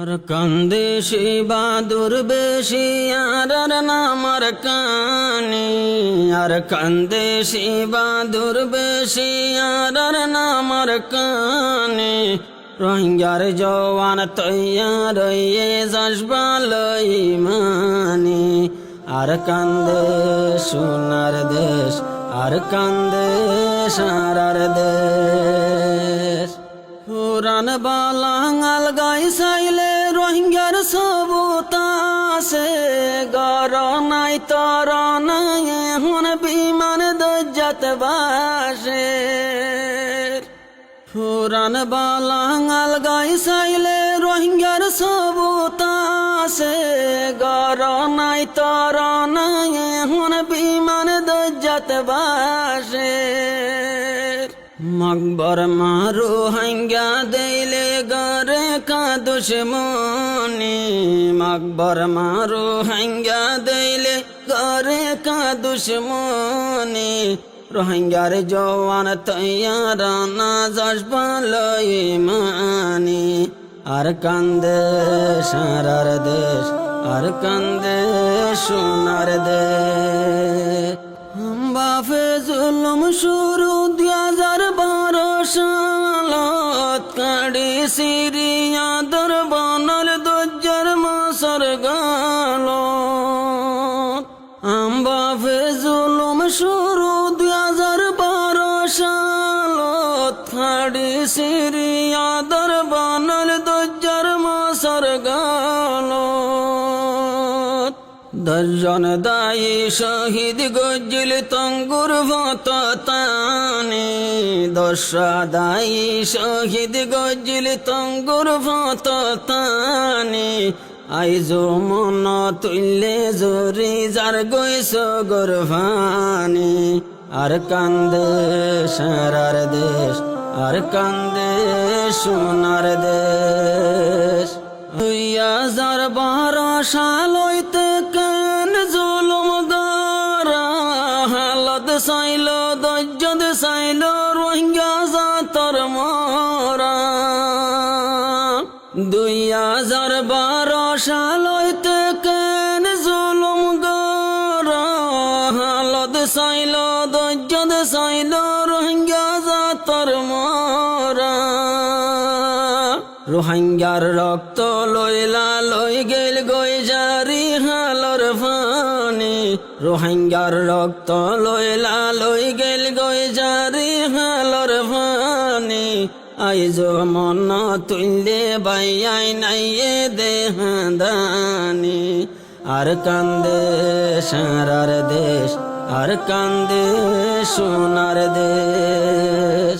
আর কান্দে সে বাদুর বেশি আর নামার কানে, আর কান্দে সে বাদুর বেশি আর নামার কানে। রোহিঙ্গার জওয়ান তৈয়ার যাসবালই মানে, আর কান্দে সোনার দেশ, আর কান্দে সারার দেশ। পুরান বালাঙ্গাল গাই চাইলে রোহিঙ্গার সবুতাছে, গর নাই তর নাই এখন বিমান দজ্জাত বাসে। পুরান বালাঙ্গাল গাই চাইলে রোহিঙ্গার সবুতাছে, গর নাই তর নাই এখন বিমান দজ্জাত বাসে। মকবর মারু হাঙ্গা দেইলে গরে কা দুশ্মনী, মকবর মারু হাঙ্গা দেইলে গরে কা দুশ্মনী। রোহিঙ্গার জওয়ান তৈয়ার না যাসবালই মানে, আর কান্দে সারার দেশ, আর কান্দে সোনার দেশ। বাফে জুলুম শুরু 2012 সালত, কাড়ি সিরিয়া দরবানার দজ্জার মাসর গাল। বাফে জুলুম শুরু 2012 সালত, কাড়ি সিরিয়া দরবানার দজ্জার মাসর গাল। 10 জন দায়ী শহীদ গজ্জিল তঙ্গুর ভততানি, 10 দায়ী শহীদ গজ্জিল তঙ্গুর ভততানি। আইজো মন তুললে জরি যার গৈস গর্ভানি, আর কান্দে সারার দেশ, আর কান্দে সোনার দেশ। 2012 সাল হইতে কেন জুলুম গরা, হালত চাইল দজ্জত চাইল রোহিঙ্গা জাতর মরা। 2012 সাল হইতে কেন জুলুম গরা, হালত চাইল দজ্জত চাইল রোহিঙ্গা জাতর মরা। রোহিঙ্গার রক্ত লইলা লই গেল গই জারি হালর ফানি, রোহিঙ্গার রক্ত লইলা লই গেল গই জারি হালর ফানি। আইজো মন তুইলে বাইয়াই নাইয়ে দেহাদানি, আর কান্দে সারার দেশ, আর কান্দে সোনার দেশ।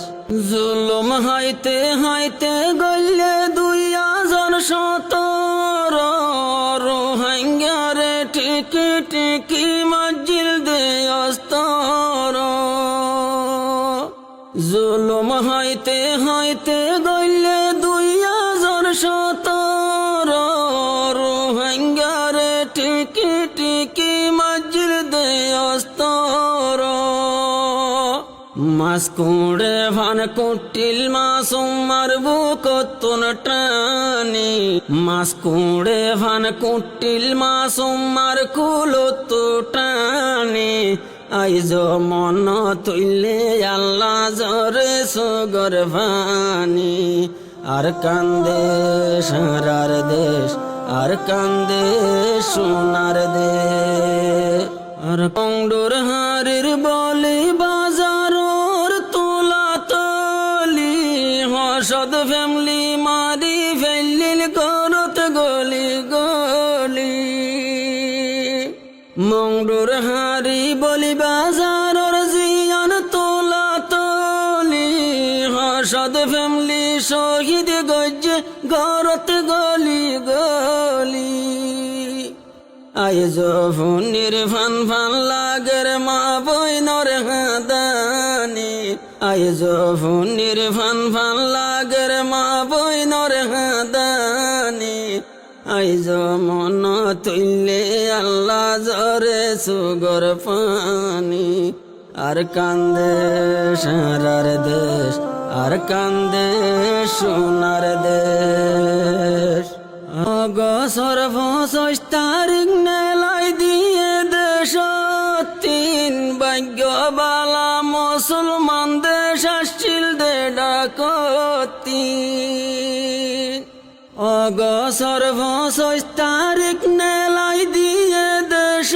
জুলুম হাইতে হাইতে গলে 2017, রোহিঙ্গারে টিকি টিকি মজিল দে অস্তর। জুলুম হাইতে হাইতে গলে 2017, রোহিঙ্গারে টিকি টিকি মজিল দে অস্তর। মাস কুড়ে ভান কুটিল মাসুম মারবু কতুন টানি, মাস কুড়ে ভান কুটিল মাসুম মার কুলতু টানি। আইজো মন তুইলে আল্লাহ জরে সুগর ভানি, আর কান্দে সারার দেশ, আর কান্দে সোনার দেশ। আর কংডোর হারির বলি বাজারর তোলা তলি, হসদ ফ্যামিলি মারি ফেলিল করত গলি গলি। মংডোর হারি বলি বাজারর জিয়ান তোলা তলি, হসদ ফ্যামিলি শহীদ গজ্জে গরত গলি গলি। আইজো ফুনির ফান ফান লাগের মা বইনর হাদানি, আইজো ফুনির ফান ফান লাগের মা বইনর হাদানি। আইজো মন তুইলে আল্লাহ জরে সুগর পানি, আর কান্দে সারার দেশ, আর কান্দে সোনার দেশ। অগসর 25 তারিখ নেলাই দিয়ে দেশ তিন ভাগ্যবালা মুসলমান দেশ আসছিল দে ডাকতি অগসর 25 তারিখ নেলাই দিয়ে দেশ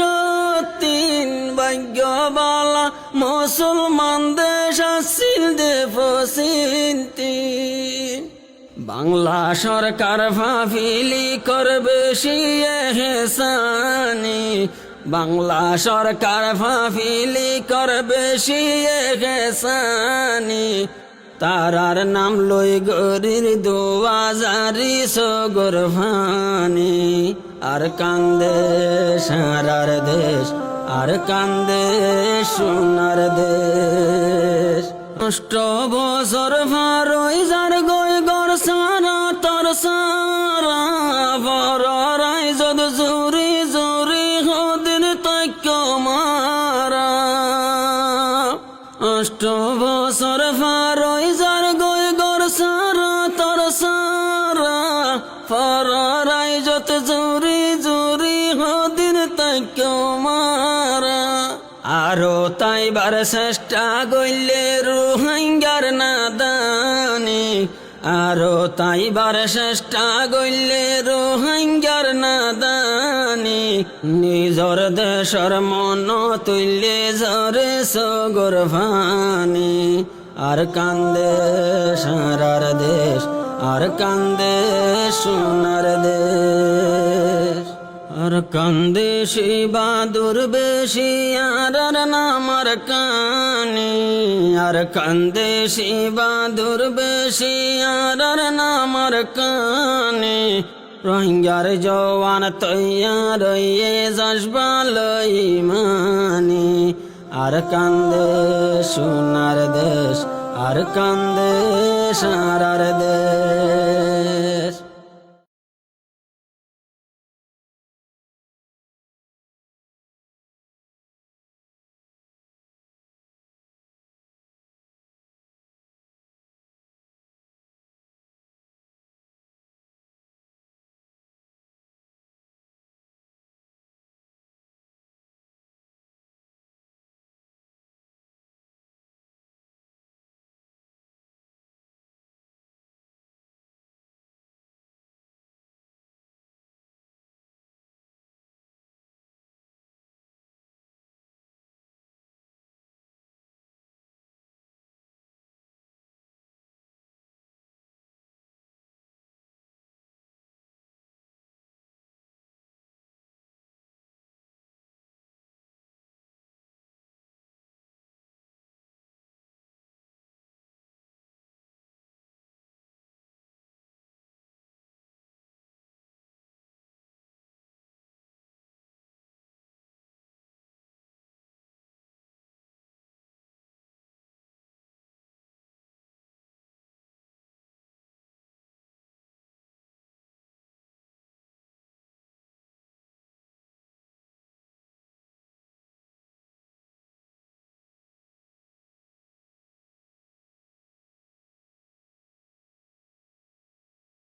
তিন ভাগ্যবালা মুসলমান দেশ আসছিল দে ফসিন্তি বাংলা সরকার ফাফিলি করবে শিয়ে হেসানি বাংলা সরকার ফাফিলি করবে শিয়ে হেসানি তারার নাম লই গরির 2000 সগর ফানি আর কান্দে সারার দেশ আর কান্দে সোনার দেশ 8 বছর ভারই যার গই গর সারা তর সারা বড়াই যদ জুরি জুরি হদিন তৈক্য মারা 8 বছর ভারই যার গই গর সারা তর সারা বড়াই যত জুরি জুরি হদিন তৈক্য মারা আরো তাইবার চেষ্টা গইলে রোহিঙ্গার নাদানি আরো তাইবার চেষ্টা গইলে রোহিঙ্গার নাদানি নিজর দেশর মন তুললে জরে সগর ফানি আর কান্দে সারার দেশ আর কান্দে সোনার দেশ আর কান্দে সে বাদুর বেশি আর নামার কানি আর কান্দে সে বাদুর বেশি আর নামার কানি রোহিঙ্গার জওয়ান তৈয়ার যাসবাল ইমানি আর কান্দে সোনার দেশ আর কান্দে সারার দেশ